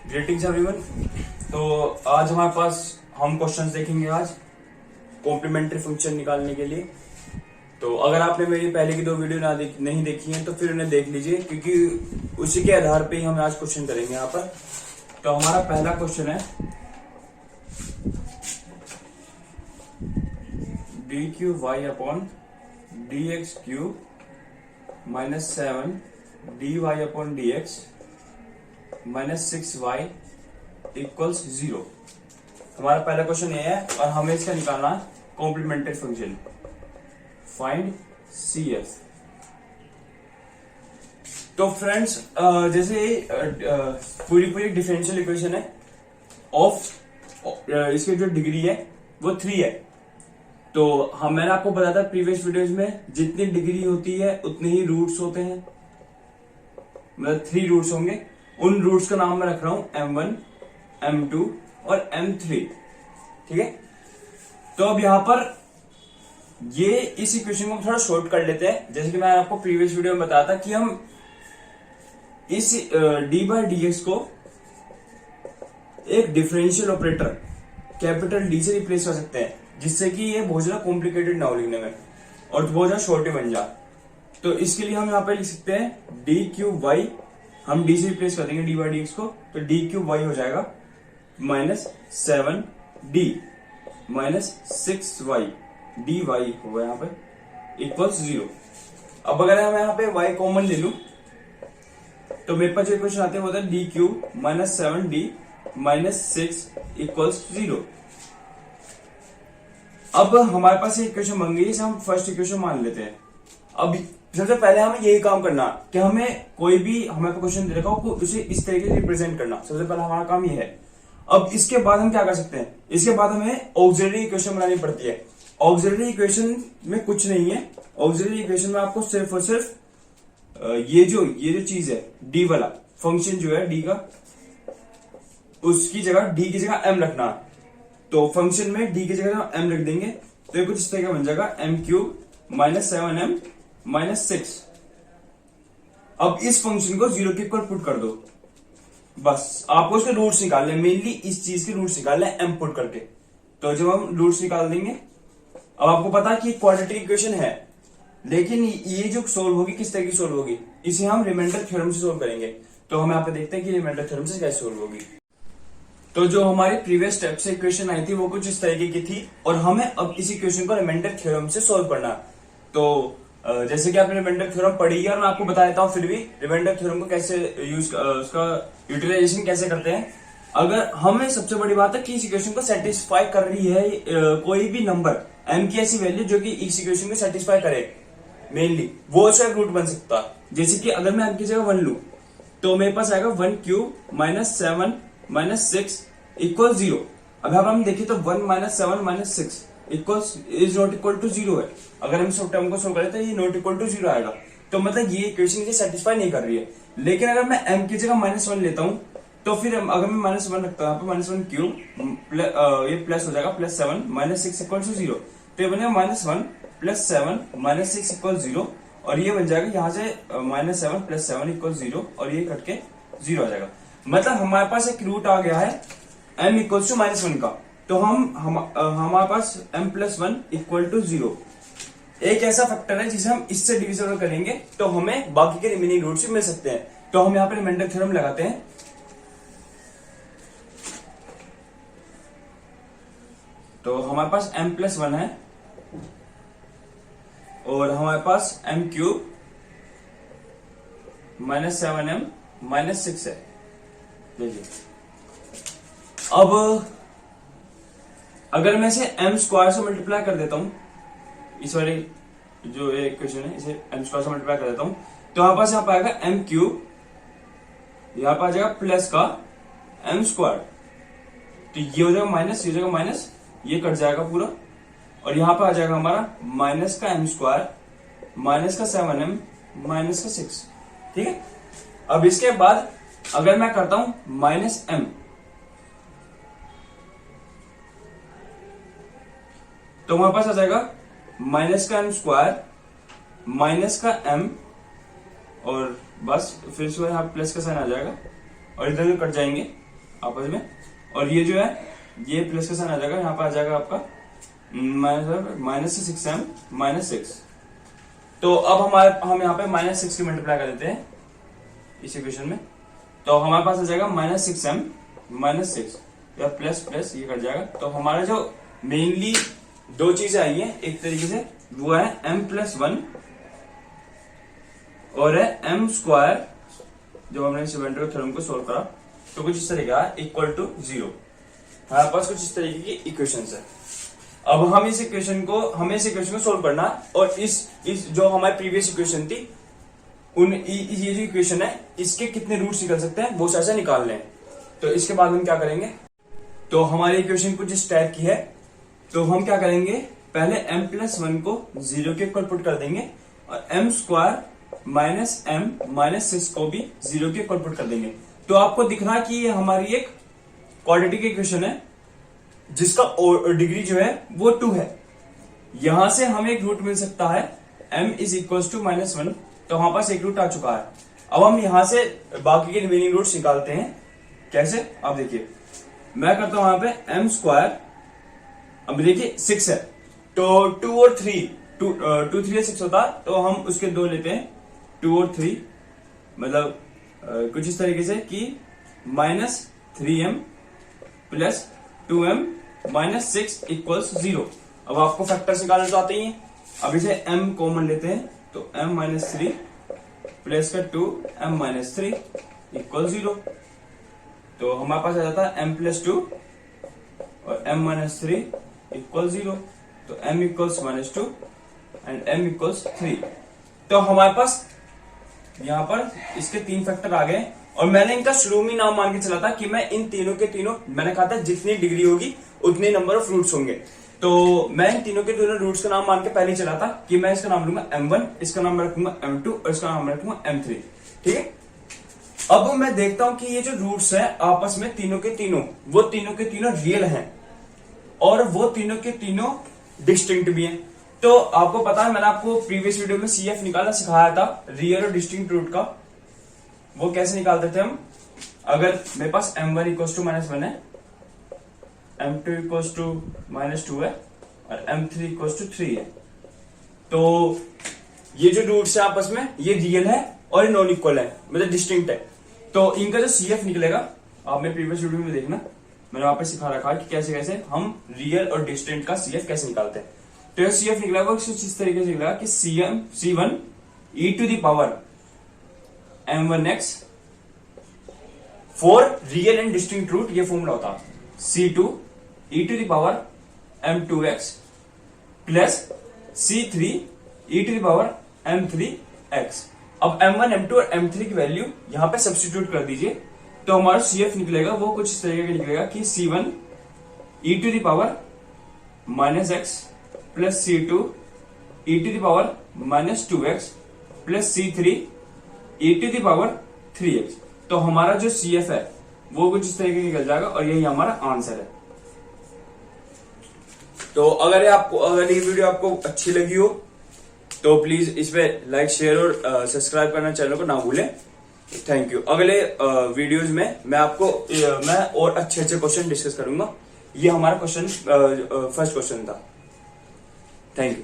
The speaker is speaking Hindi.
Greetings everyone. तो आज हमारे पास हम क्वेश्चंस देखेंगे आज कॉम्प्लीमेंट्री फंक्शन निकालने के लिए। तो अगर आपने मेरी पहले की दो वीडियो नहीं देखी हैं तो फिर उन्हें देख लीजिए, क्योंकि उसी के आधार पे ही हम आज क्वेश्चन करेंगे यहाँ पर। तो हमारा पहला क्वेश्चन है D Q Y upon D X Q minus 7 D Y upon D X minus 6y equals 0। हमारा पहला क्वेश्चन ये है और हमें इसका निकालना है कॉम्प्लीमेंट्री फंक्शन। Find CF। तो फ्रेंड्स जैसे पूरी डिफरेंशियल इक्वेशन है ऑफ इसकी जो डिग्री है वो 3 है। तो मैंने आपको बताया था प्रीवियस वीडियोज में जितनी डिग्री होती है उतने ही रूट्स होते हैं, मतलब 3 रूट्स होंगे। उन रूट्स का नाम मैं रख रहा हूं M1, M2 और M3। ठीक है, तो अब यहां पर ये इस इक्वेशन को थोड़ा शॉर्ट कर लेते हैं। जैसे कि मैंने आपको प्रीवियस वीडियो में बताया था कि हम इस डी बाई डी एक्स को एक डिफरेंशियल ऑपरेटर कैपिटल डी से रिप्लेस कर सकते हैं, जिससे कि ये बहुत ज्यादा कॉम्प्लिकेटेड ना हो लिखने में और बहुत ज्यादा शॉर्ट बन जाए। तो इसके लिए हम यहाँ पे लिख सकते हैं डी क्यू वाई, हम डी से रिप्लेस कर देंगे डी बाई डी एक्स को, तो डी क्यू वाई हो जाएगा minus 7 D minus 6y D Y होगा यहाँ पे इक्वल्स 0। अब अगर हम यहाँ पे y कॉमन ले लूं तो मेरे पास जो इक्वेशन आते हैं वो होता है D Q minus 7 D minus 6 equals 0। अब हमारे पास ये इक्वेशन बन गई, इसे हम फर्स्ट इक्वेशन मान लेते हैं। अब सबसे पहले हमें यही काम करना कि हमें कोई भी हमें क्वेश्चन दे रखा हो उसे इस तरीके से रिप्रेजेंट करना। सबसे पहले हमारा काम ये है। अब इसके बाद हम क्या कर सकते हैं, इसके बाद हमें ऑक्सिलरी इक्वेशन बनानी पड़ती है। ऑक्सिलरी इक्वेशन में कुछ नहीं है, ऑक्सिलरी इक्वेशन में आपको सिर्फ और सिर्फ ये जो चीज है डी वाला फंक्शन जो है डी का, उसकी जगह डी की जगह एम रखना। तो फंक्शन में डी की जगह एम रख देंगे तो ये कुछ इस तरह का बन जाएगा M cube minus 7m minus 6। अब इस फंक्शन को 0 के इक्वल पुट कर दो, बस आपको इसके रूट्स निकालने, मेनली इस चीज के रूट्स निकालने एम पुट करके। तो जब हम रूट्स निकाल देंगे, अब आपको पता है कि क्वाड्रेटिक इक्वेशन है, लेकिन ये जो सोल्व होगी किस तरह की सोल्व होगी, इसे हम रिमाइंडर थ्योरम से सोल्व करेंगे। तो हम यहाँ पे देखते हैं कि रिमाइंडर थ्योरम से कैसे सोल्व होगी। तो जो हमारी प्रीवियस स्टेप से इक्वेशन आई थी वो कुछ इस तरीके की थी और हमें अब इस इक्वेशन को रिमाइंडर थ्योरम से सोल्व करना। तो जैसे कि आपने रिमाइंडर थ्योरम पढ़ी है और मैं आपको बता देता हूँ फिर भी रिमाइंडर थ्योरम को कैसे उसका यूटिलाइजेशन कैसे करते हैं। अगर हमें सबसे बड़ी बात है कि इस इक्वेशन को सेटिस्फाई कर रही है कोई भी नंबर m की ऐसी वैल्यू जो कि इस इक्वेशन को सेटिस्फाई करे, मेनली वो उसका रूट बन सकता है। जैसे कि अगर मैं m की जगह 1 लू तो मेरे पास आएगा 1 क्यूब माइनस 7 माइनस 6 इक्वल 0। अब हम देखिए तो 1 minus 7 minus 6 equals is not equal to 0 है। अगर हम सब टर्म को सोल्व करें तो ये नॉट इक्वल टू 0 आएगा। तो मतलब ये इक्वेशन इसे सेटिस्फाई नहीं कर रही है। लेकिन अगर मैं m की जगह माइनस 1 लेता हूं तो फिर अगर मैं माइनस 1 रखता हूं माइनस 1 क्यूब ये प्लस हो जाएगा प्लस 7 माइनस 6 इक्वल टू 0। तो ये बनेगा माइनस 1 प्लस 7 माइनस 6 इक्वल 0 और ये बन जाएगा यहाँ से माइनस 7 प्लस 7 इक्वल 0 और ये कट के 0 आ जाएगा। मतलब हमारे पास एक रूट आ गया है m इक्वल टू माइनस 1 का। तो हमारे पास m प्लस 1 इक्वल टू 0 एक ऐसा फैक्टर है जिसे हम इससे डिविजन करेंगे तो हमें बाकी के रिमेनिंग रूट्स भी मिल सकते हैं। तो हम यहाँ पे रिमाइंडर थ्योरम लगाते हैं। तो हमारे पास m प्लस 1 है और हमारे पास m cube minus 7m minus 6 है। देखिए अब अगर मैं इसे m स्क्वायर से मल्टीप्लाई कर देता हूं, इस वाले जो इक्वेशन है इसे m स्क्वायर से मल्टीप्लाई कर देता हूं तो हमारे पास यहाँ पर आएगा m क्यूब, यहाँ पर आ जाएगा प्लस का m स्क्वायर। तो ये हो जाएगा माइनस, ये हो जाएगा माइनस, ये कट जाएगा पूरा और यहाँ पर आ जाएगा हमारा माइनस का m स्क्वायर माइनस का 7m माइनस का 6। ठीक है, अब इसके बाद अगर मैं करता हूं माइनस m तो हमारे पास आ जाएगा माइनस का m स्क्वायर माइनस का m और बस फिर से यहाँ प्लस का साइन आ जाएगा और इधर कट जाएंगे आपस में, और ये जो है ये प्लस का साइन आ जाएगा, यहाँ पर आ जाएगा आपका -6m -6। तो अब हम यहाँ पे -6 की मल्टीप्लाई कर देते हैं इस इक्वेशन में, तो हमारे पास आ जाएगा -6m -6 या प्लस प्लस ये कट जाएगा। तो हमारा जो मेनली दो चीजें आई हैं एक तरीके से, वो है m+1 और है m²। जब हमने सेवेंटर थ्योरम को सोल्व करा तो कुछ इस तरीके का इक्वल टू 0। हमारे पास कुछ इस तरीके की इक्वेशंस है। अब हमें इस इक्वेशन को सोल्व करना, और इस जो हमारी प्रीवियस इक्वेशन थी ये जो इक्वेशन है इसके कितने रूट्स निकल सकते हैं वो ऐसे निकाल लें। तो इसके बाद हम क्या करेंगे, तो हमारी इक्वेशन कुछ इस टाइप की है। तो हम क्या करेंगे, पहले m+1 को 0 के इक्वल पुट कर देंगे और m² -m-6 को भी 0 के इक्वल पुट कर देंगे। तो आपको दिख रहा है कि ये हमारी एक क्वाड्रेटिक इक्वेशन है जिसका डिग्री जो है वो 2 है। यहां से हमें एक रूट मिल सकता है m = -1, तो हमारे पास एक रूट आ चुका है। अब हम यहां से बाकी के रिमेनिंग रूट्स निकालते हैं। कैसे, आप देखिए, मैं करता हूं यहां पे m²। अब देखिए 6 है, तो 2 और 3 2 3 6 होता, तो हम उसके 2 लेते हैं, 2 और 3, मतलब कुछ इस तरीके से कि -3m + 2m -6 = 0। अब आपको फैक्टर्स निकालने तो आते ही हैं। अब इसे m कॉमन लेते हैं, तो m-3 प्लस का 2m -3 = 0। तो हमारे पास आ जाता है m+2 और m -3 = 0। तो m = -2 एंड m = 3। तो हमारे पास यहां पर इसके 3 फैक्टर आ गए, और मैंने इनका शुरू में नाम मान के चला था कि मैं इन तीनों के तीनों, मैंने कहा था जितनी डिग्री होगी उतने नंबर ऑफ रूट्स होंगे। तो मैं इन तीनों के तीनों रूट्स का नाम मान के पहले चला था कि मैं इसका नाम लूंगा m1, इसका नाम रखूंगा m2 और इसका नाम रखूंगा m3। ठीक है, अब मैं देखता हूं कि ये जो रूट्स है आपस में तीनों के तीनों रियल हैं और वो तीनों के तीनों डिस्टिंक्ट भी हैं। तो आपको पता है, मैंने आपको प्रीवियस वीडियो में CF निकालना सिखाया था, रियल और डिस्टिंक्ट रूट का। वो कैसे निकालते थे हम, अगर मेरे पास m1 = -1 है, m2 = -2 है और m3 = 3 है, तो ये जो रूट्स है आपस में ये रियल है और ये नॉन इक्वल है, मतलब डिस्टिंक्ट है। तो इनका जो CF निकलेगा, आप मेरे प्रीवियस वीडियो में देखना, मैंने वहां पे सिखा रखा है कि कैसे कैसे हम रियल और डिस्टिंक्ट का CF कैसे निकालते हैं। तो ये CF निकलेगा कुछ इस तरीके से निकलेगा कि C1 e⁻m1x for real and distinct root, ये फॉर्मूला होता है C2 e⁻m2x plus C3 e⁻m3x। अब m1, m2 और m3 की वैल्यू यहां पे सब्स्टिट्यूट कर दीजिए, तो हमारा CF निकलेगा वो कुछ इस तरीके का निकलेगा कि C1 e⁻−x plus C2 e⁻−2x plus C3 e⁻3x। तो हमारा जो CF है वो कुछ इस तरीके निकल जाएगा और यही हमारा आंसर है। तो अगर ये वीडियो आपको अच्छी लगी हो तो प्लीज इस पे लाइक, शेयर और सब्सक्राइब करना चैनल को ना भूलें। Thank you. अगले वीडियोज में मैं और अच्छे क्वेश्चन डिस्कस करूंगा। ये हमारा फर्स्ट क्वेश्चन था। Thank you.